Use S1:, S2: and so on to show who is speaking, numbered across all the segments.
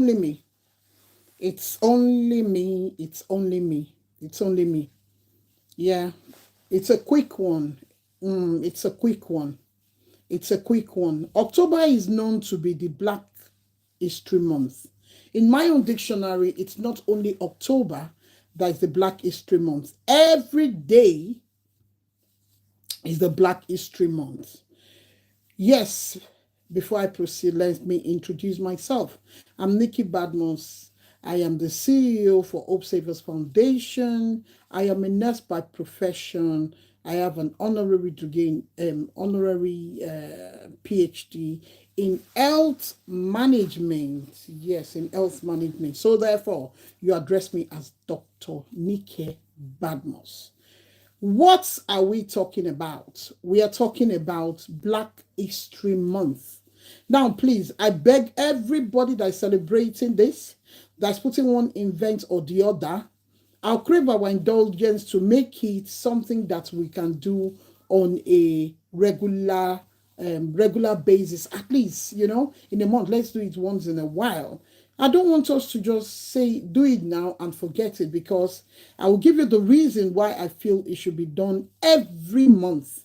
S1: me. It's only me. It's only me. It's only me. Yeah. It's a quick one. It's a quick one. It's a quick one. October is known to be the Black History Month. In my own dictionary, it's not only October that is the Black History Month. Every day is the Black History Month. Yes, before I proceed, let me introduce myself. I'm Nikki Badmos. I am the CEO for Hope Savers Foundation. I am a nurse by profession. I have an honorary degree, honorary PhD in health management. Yes, in health management. So therefore, you address me as Dr. Nikki Badmos. What are we talking about? We are talking about Black History Month. Now, please, I beg everybody that is celebrating this, that's putting one event or the other, I'll crave our indulgence to make it something that we can do on a regular basis, at least, in a month. Let's do it once in a while. I don't want us to just say do it now and forget it, because I will give you the reason why I feel it should be done every month,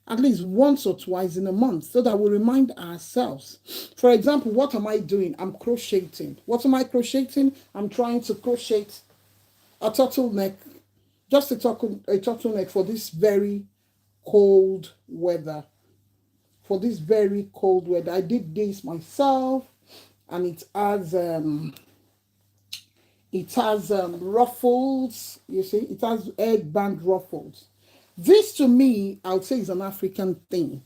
S1: at least once or twice in a month, so that we remind ourselves. For example, what am I doing? I'm crocheting. What am I crocheting? I'm trying to crochet a turtleneck, just a turtleneck for this very cold weather. For this very cold weather, I did this myself, and it has ruffles. You see, it has headband ruffles. This to me, I would say, is an African thing.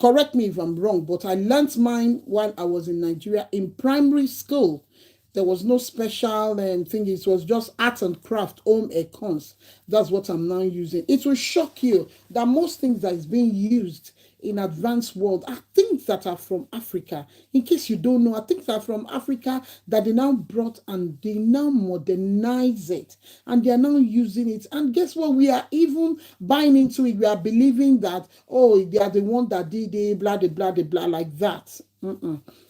S1: Correct me if I'm wrong, but I learnt mine while I was in Nigeria in primary school. There was no special thing. It was just art and craft, home econs. That's what I'm now using. It will shock you that most things that is being used in advanced world are things that are from Africa. In case you don't know, I think that are from Africa that they now brought and they now modernize it and they are now using it. And guess what? We are even buying into it. We are believing that, oh, they are the one that did it, blah, blah, blah, blah, blah, like that.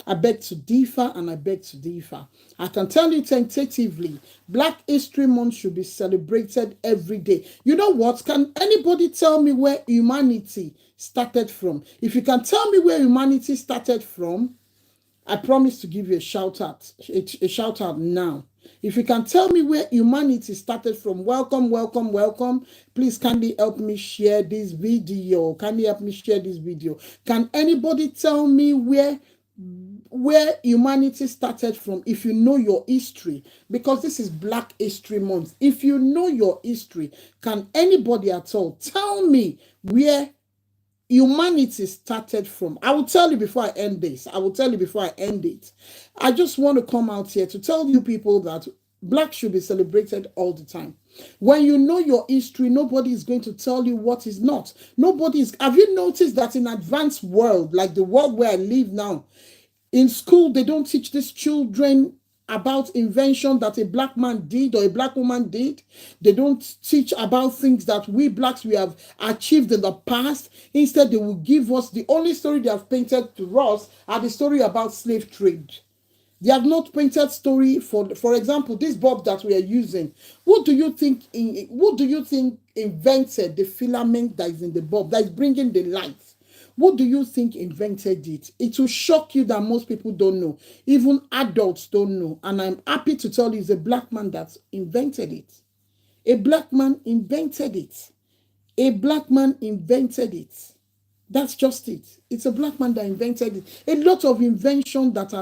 S1: I beg to differ, and I beg to differ. I can tell you tentatively, Black History Month should be celebrated every day. You know what? Can anybody tell me where humanity started from? If you can tell me where humanity started from, I promise to give you a shout out, a shout out now. If you can tell me where humanity started from, welcome, welcome, welcome. Please kindly help me share this video. Kindly help me share this video. Can anybody tell me where humanity started from, if you know your history? Because this is Black History Month. If you know your history, can anybody at all tell me where humanity started from? I will tell you before I end this. I will tell you before I end it. I just want to come out here to tell you people that Black should be celebrated all the time. When you know your history, nobody is going to tell you what is not. Nobody is. Have you noticed that in advanced world, like the world where I live now, in school, they don't teach these children about invention that a black man did or a black woman did. They don't teach about things that we blacks we have achieved in the past. Instead, they will give us the only story they have painted to us are the story about slave trade. They have not painted story for example, this bulb that we are using. Who do you think invented the filament that is in the bulb that is bringing the light? What do you think invented it? It will shock you that most people don't know. Even adults don't know. And I'm happy to tell you it's a black man that invented it. A black man invented it. A black man invented it. That's just it. It's a black man that invented it. A lot of invention that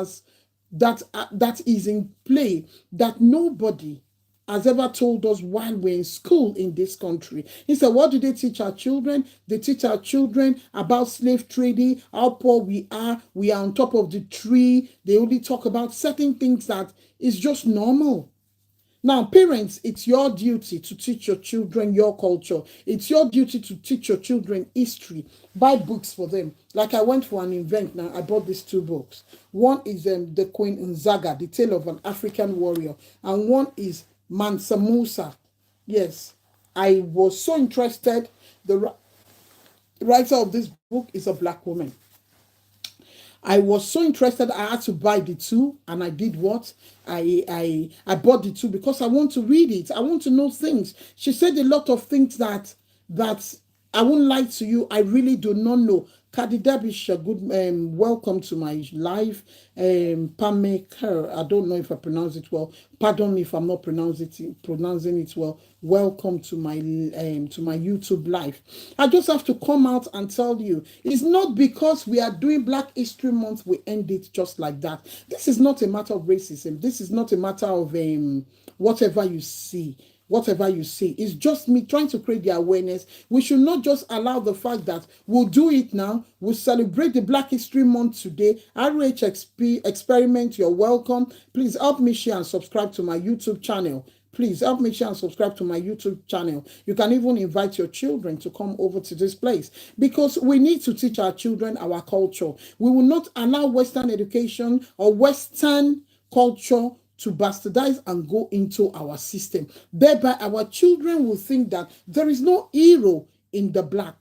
S1: is in play that nobody has ever told us while we're in school in this country. He said, what do they teach our children? They teach our children about slave trading, how poor we are on top of the tree. They only talk about certain things that is just normal. Now, parents, it's your duty to teach your children your culture. It's your duty to teach your children history. Buy books for them. Like I went for an event now, I bought these two books. One is the Queen Nzaga, the tale of an African warrior. And one is Mansa Musa. Yes, I was so interested. The writer of this book is a black woman. I was so interested, I had to buy the two, and I did what? I bought the two because I want to read it. I want to know things. She said a lot of things that I won't lie to you, I really do not know. Kadi Derbyshire, good welcome to my live. Pameka, I don't know if I pronounce it well. Pardon me if I'm not pronouncing it well. Welcome to my YouTube live. I just have to come out and tell you, it's not because we are doing Black History Month we end it just like that. This is not a matter of racism. This is not a matter of whatever you see. Whatever you see, it's just me trying to create the awareness. We should not just allow the fact that we'll do it now. We'll celebrate the Black History Month today. RHXP Experiment, you're welcome. Please help me share and subscribe to my YouTube channel. Please help me share and subscribe to my YouTube channel. You can even invite your children to come over to this place because we need to teach our children our culture. We will not allow Western education or Western culture to bastardize and go into our system. Thereby, our children will think that there is no hero in the Black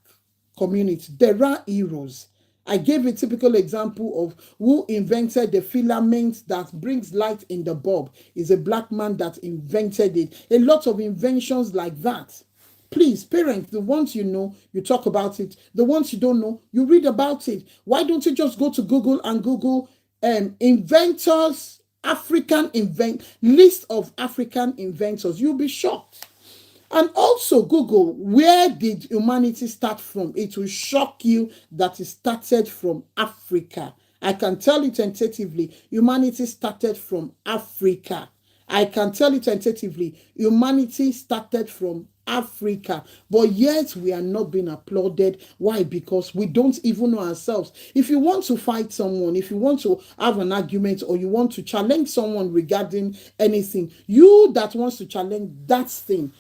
S1: community. There are heroes. I gave a typical example of who invented the filament that brings light in the bulb. Is a Black man that invented it. A lot of inventions like that. Please, parents, the ones you know, you talk about it. The ones you don't know, you read about it. Why don't you just go to Google and Google inventors, list of African inventors? You'll be shocked. And also Google, where did humanity start from? It will shock you that it started from Africa. I can tell you tentatively, humanity started from Africa. I can tell you tentatively, humanity started from Africa, but yet we are not being applauded. Why? Because we don't even know ourselves. If you want to fight someone, if you want to have an argument, or you want to challenge someone regarding anything, you that wants to challenge that thing,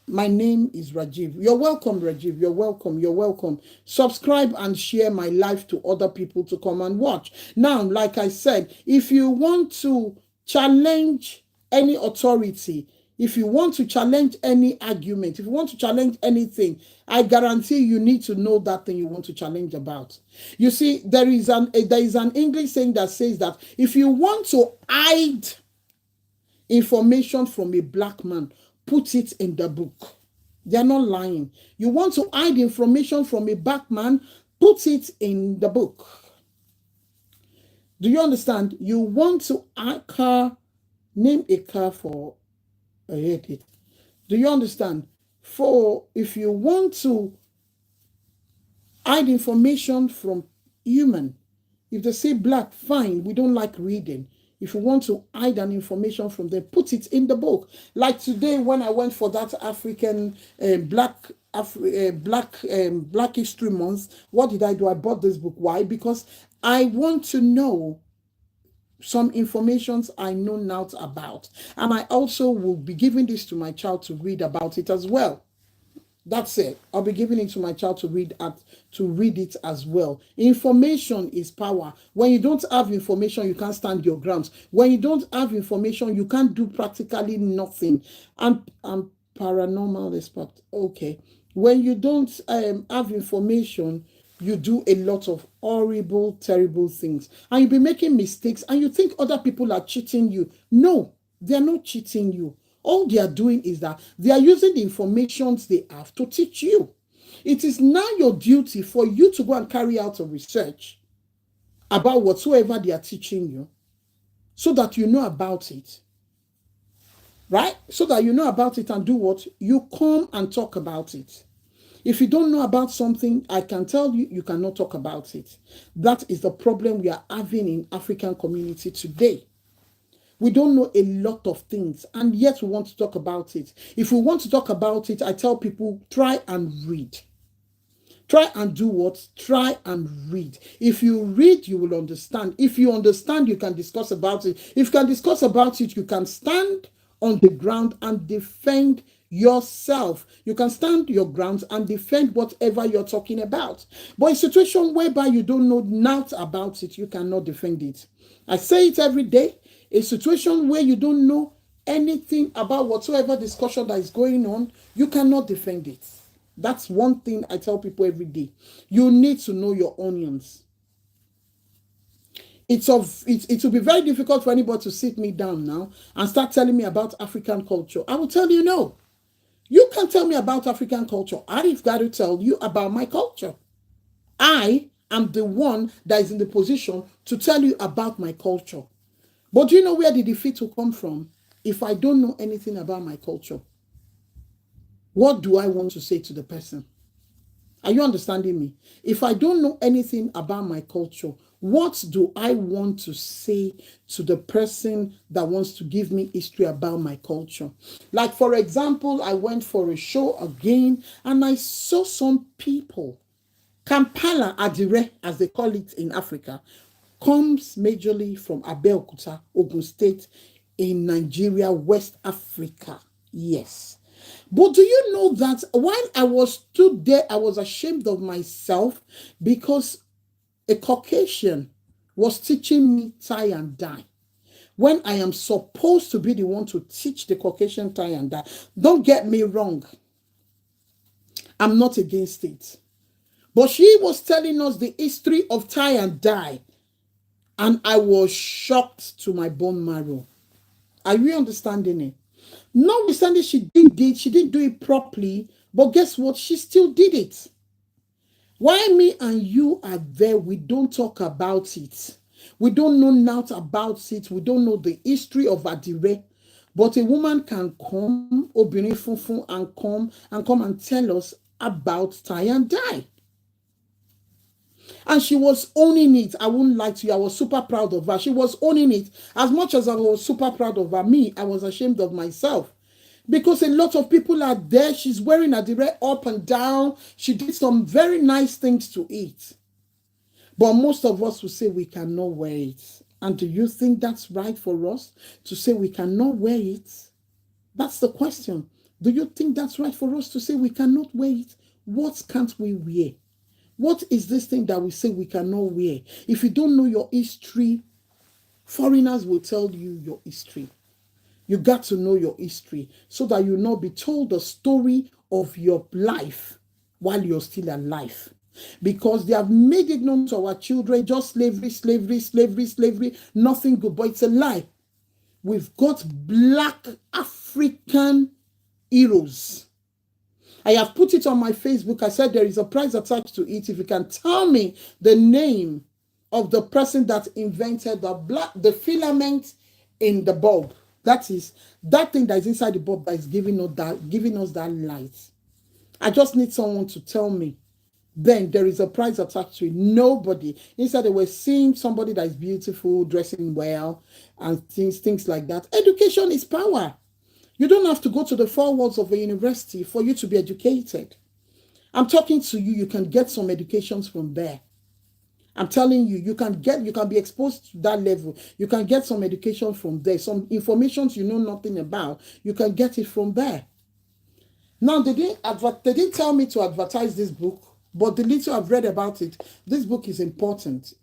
S1: my name is Rajiv. You're welcome, Rajiv. You're welcome. You're welcome. Subscribe and share my live to other people to come and watch. Now, like I said, if you want to challenge any authority, if you want to challenge any argument, if you want to challenge anything, I guarantee you need to know that thing you want to challenge about. You see, there is an English saying that says that if you want to hide information from a Black man, put it in the book. They're not lying. You want to hide information from a Black man, put it in the book. Do you understand? You want to name a car for a headache. Do you understand? If you want to hide information from human, if they say Black, fine, we don't like reading. If you want to hide an information from them, put it in the book. Like today, when I went for that African Black History Month, what did I do? I bought this book. Why? Because I want to know some informations I know not about. And I also will be giving this to my child to read about it as well. That's it. I'll be giving it to my child to read it as well. Information is power. When you don't have information, you can't stand your grounds. When you don't have information, you can't do practically nothing. And paranormal expert. Okay. When you don't have information, you do a lot of horrible, terrible things. And you'll be making mistakes and you think other people are cheating you. No, they're not cheating you. All they are doing is that they are using the information they have to teach you. It is now your duty for you to go and carry out a research about whatsoever they are teaching you so that you know about it. Right? So that you know about it and do what? You come and talk about it. If you don't know about something, I can tell you, you cannot talk about it. That is the problem we are having in African community today. We don't know a lot of things, and yet we want to talk about it. If we want to talk about it, I tell people, try and read. Try and do what? Try and read. If you read, you will understand. If you understand, you can discuss about it. If you can discuss about it, you can stand on the ground and defend yourself. You can stand your grounds and defend whatever you're talking about. But a situation whereby you don't know naught about it, you cannot defend it. I say it every day. A situation where you don't know anything about whatsoever discussion that is going on, you cannot defend it. That's one thing I tell people every day. You need to know your onions. It will be very difficult for anybody to sit me down now and start telling me about African culture. I will tell you no. You can't tell me about African culture. I've got to tell you about my culture. I am the one that is in the position to tell you about my culture. But do you know where the defeat will come from? If I don't know anything about my culture, what do I want to say to the person? Are you understanding me? If I don't know anything about my culture, what do I want to say to the person that wants to give me history about my culture? Like, for example, I went for a show again and I saw some people. Kampala Adire, as they call it in Africa, comes majorly from Abeokuta, Ogun State, in Nigeria, West Africa. Yes. But do you know that while I was stood there, I was ashamed of myself because a Caucasian was teaching me tie and dye. When I am supposed to be the one to teach the Caucasian tie and dye. Don't get me wrong. I'm not against it. But she was telling us the history of tie and dye. And I was shocked to my bone marrow. Are you understanding it? Notwithstanding she didn't do it properly, but guess what? She still did it. Why me and you are there, we don't talk about it. We don't know naught about it. We don't know the history of Adire. But a woman can come, obìnrin funfun, and come and tell us about tie and dye. And she was owning it. I wouldn't lie to you. I was super proud of her. She was owning it. As much as I was super proud of her, I was ashamed of myself. Because a lot of people are there. She's wearing Adire up and down. She did some very nice things to it. But most of us will say we cannot wear it. And do you think that's right for us to say we cannot wear it? That's the question. Do you think that's right for us to say we cannot wear it? What can't we wear? What is this thing that we say we cannot wear? If you don't know your history, foreigners will tell you your history. You got to know your history so that you not be told the story of your life while you're still alive. Because they have made it known to our children, just slavery, slavery, slavery, slavery, nothing good. But it's a lie. We've got black African heroes. I have put it on my Facebook. I said there is a price attached to it. If you can tell me the name of the person that invented the filament in the bulb. That is that thing that is inside the bulb that is giving us that light. I just need someone to tell me. Then there is a price attached to it. Nobody. Instead, they were seeing somebody that is beautiful, dressing well, and things like that. Education is power. You don't have to go to the four walls of a university for you to be educated. I'm talking to you. You can get some educations from there. I'm telling you, you can be exposed to that level. You can get some education from there. Some information you know nothing about, you can get it from there. Now, they didn't tell me to advertise this book, but the little I've read about it, this book is important.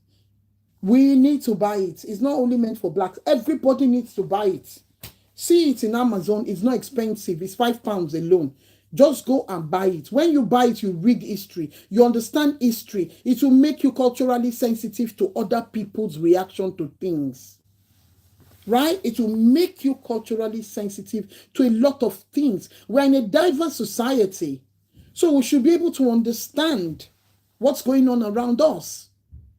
S1: We need to buy it. It's not only meant for blacks. Everybody needs to buy it. See it in Amazon. It's not expensive. It's £5 alone. Just go and buy it. When you buy it, you read history. You understand history. It will make you culturally sensitive to other people's reaction to things. Right? It will make you culturally sensitive to a lot of things. We're in a diverse society. So we should be able to understand what's going on around us.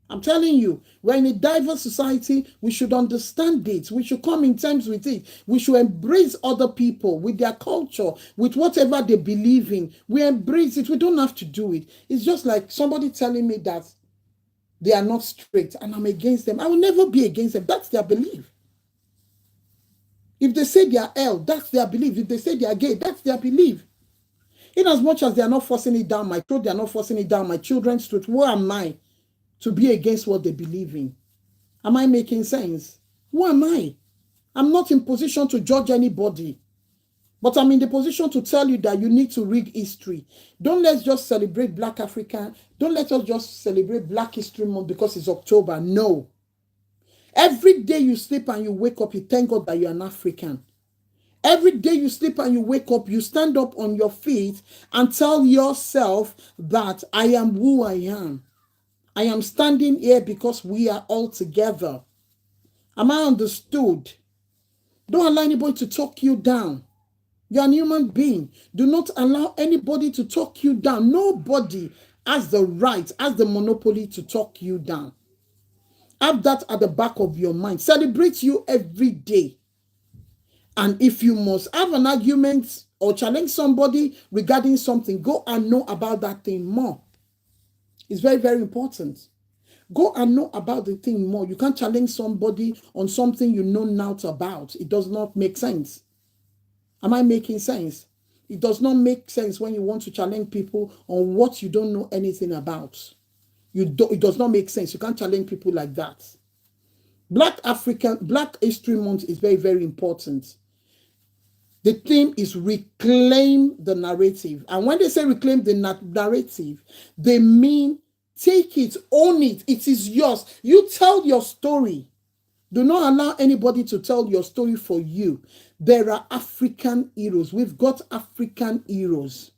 S1: I'm telling you, we're in a diverse society. We should understand it. We should come in terms with it. We should embrace other people with their culture, with whatever they believe in. We embrace it. We don't have to do it. It's just like somebody telling me that they are not straight and I'm against them. I will never be against them. That's their belief. If they say they are L, that's their belief. If they say they are gay, that's their belief. In as much as they are not forcing it down my throat, they are not forcing it down my children's throat. Who am I to be against what they believe in? Am I making sense? Who am I? I'm not in position to judge anybody. But I'm in the position to tell you that you need to read history. Don't let's just celebrate Black African. Don't let us just celebrate Black History Month because it's October. No. Every day you sleep and you wake up, you thank God that you're an African. Every day you sleep and you wake up, you stand up on your feet and tell yourself that I am who I am. I am standing here because we are all together. Am I understood? Don't allow anybody to talk you down. You're a human being. Do not allow anybody to talk you down. Nobody has the right, has the monopoly to talk you down. Have that at the back of your mind. Celebrate you every day. And if you must have an argument or challenge somebody regarding something, go and know about that thing more. It's very, very important. Go and know about the thing more. You can't challenge somebody on something you know not about. It does not make sense. Am I making sense? It does not make sense when you want to challenge people on what you don't know anything about. It does not make sense. You can't challenge people like that. Black History Month is very, very important. The theme is reclaim the narrative. And when they say reclaim the narrative, they mean take it, own it. It is yours. You tell your story. Do not allow anybody to tell your story for you. There are African heroes. We've got African heroes.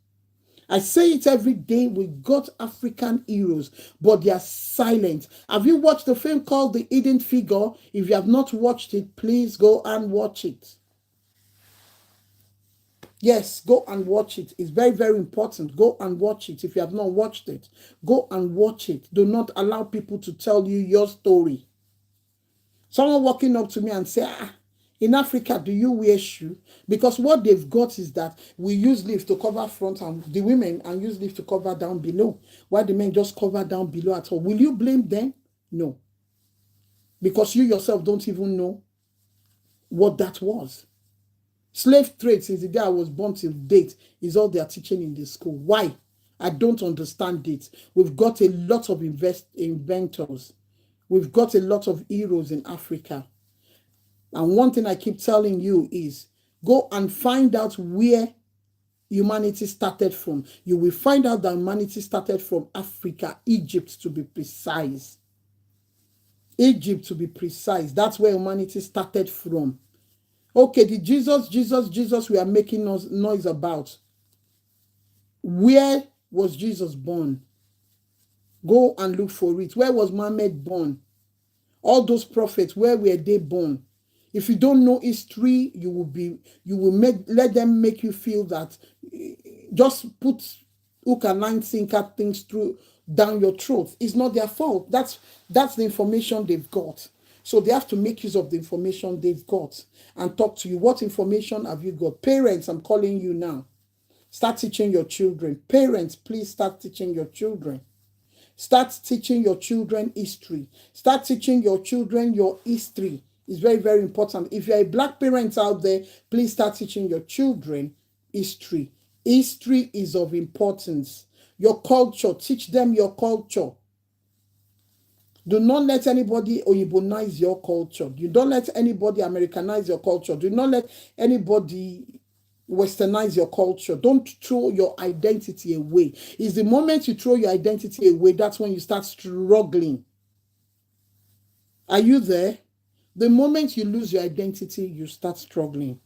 S1: I say it every day. We've got African heroes, but they are silent. Have you watched the film called The Hidden Figure? If you have not watched it, please go and watch it. Yes, go and watch it. It's very, very important. Go and watch it. If you have not watched it, go and watch it. Do not allow people to tell you your story. Someone walking up to me and say, in Africa, do you wear shoe? Because what they've got is that we use leaf to cover front and the women and use leaf to cover down below. Why the men just cover down below at all? Will you blame them? No. Because you yourself don't even know what that was. Slave trade since the day I was born till date is all they are teaching in the school. Why? I don't understand it. We've got a lot of inventors. We've got a lot of heroes in Africa. And one thing I keep telling you is go and find out where humanity started from. You will find out that humanity started from Africa, Egypt to be precise. Egypt to be precise. That's where humanity started from. Okay, the Jesus we are making noise about. Where was Jesus born? Go and look for it. Where was Muhammad born? All those prophets, where were they born? If you don't know history, let them make you feel that just put hook and line sinker things through down your throat. It's not their fault. That's the information they've got. So they have to make use of the information they've got and talk to you. What information have you got? Parents, I'm calling you now. Start teaching your children. Parents, please start teaching your children. Start teaching your children history. Start teaching your children your history. It's very, very important. If you're a black parent out there, please start teaching your children history. History is of importance. Your culture, teach them your culture. Do not let anybody Oyibonize your culture. You don't let anybody Americanize your culture. Do not let anybody Westernize your culture. Don't throw your identity away. It's the moment you throw your identity away, that's when you start struggling. Are you there? The moment you lose your identity, you start struggling.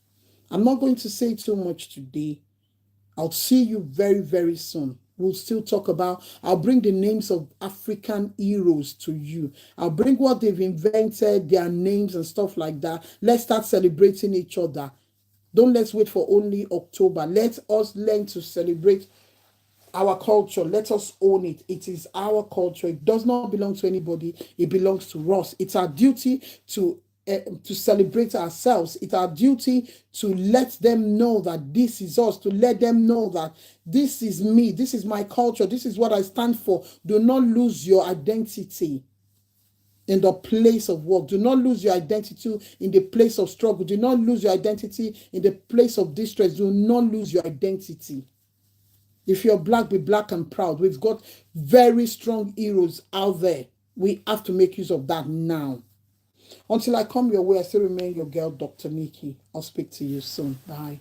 S1: I'm not going to say too much today. I'll see you very, very soon. We'll still talk about, I'll bring the names of African heroes to you. I'll bring what they've invented, their names and stuff like that. Let's start celebrating each other. Don't let's wait for only October. Let us learn to celebrate our culture. Let us own it. It is our culture. It does not belong to anybody. It belongs to us. It's our duty to celebrate ourselves. It's our duty to let them know that this is us, to let them know that this is me, this is my culture, this is what I stand for. Do not lose your identity in the place of work. Do not lose your identity in the place of struggle. Do not lose your identity in the place of distress. Do not lose your identity. If you're black, be black and proud. We've got very strong heroes out there. We have to make use of that now. Until I come your way, I still remain your girl, Dr. Nikki. I'll speak to you soon. Bye.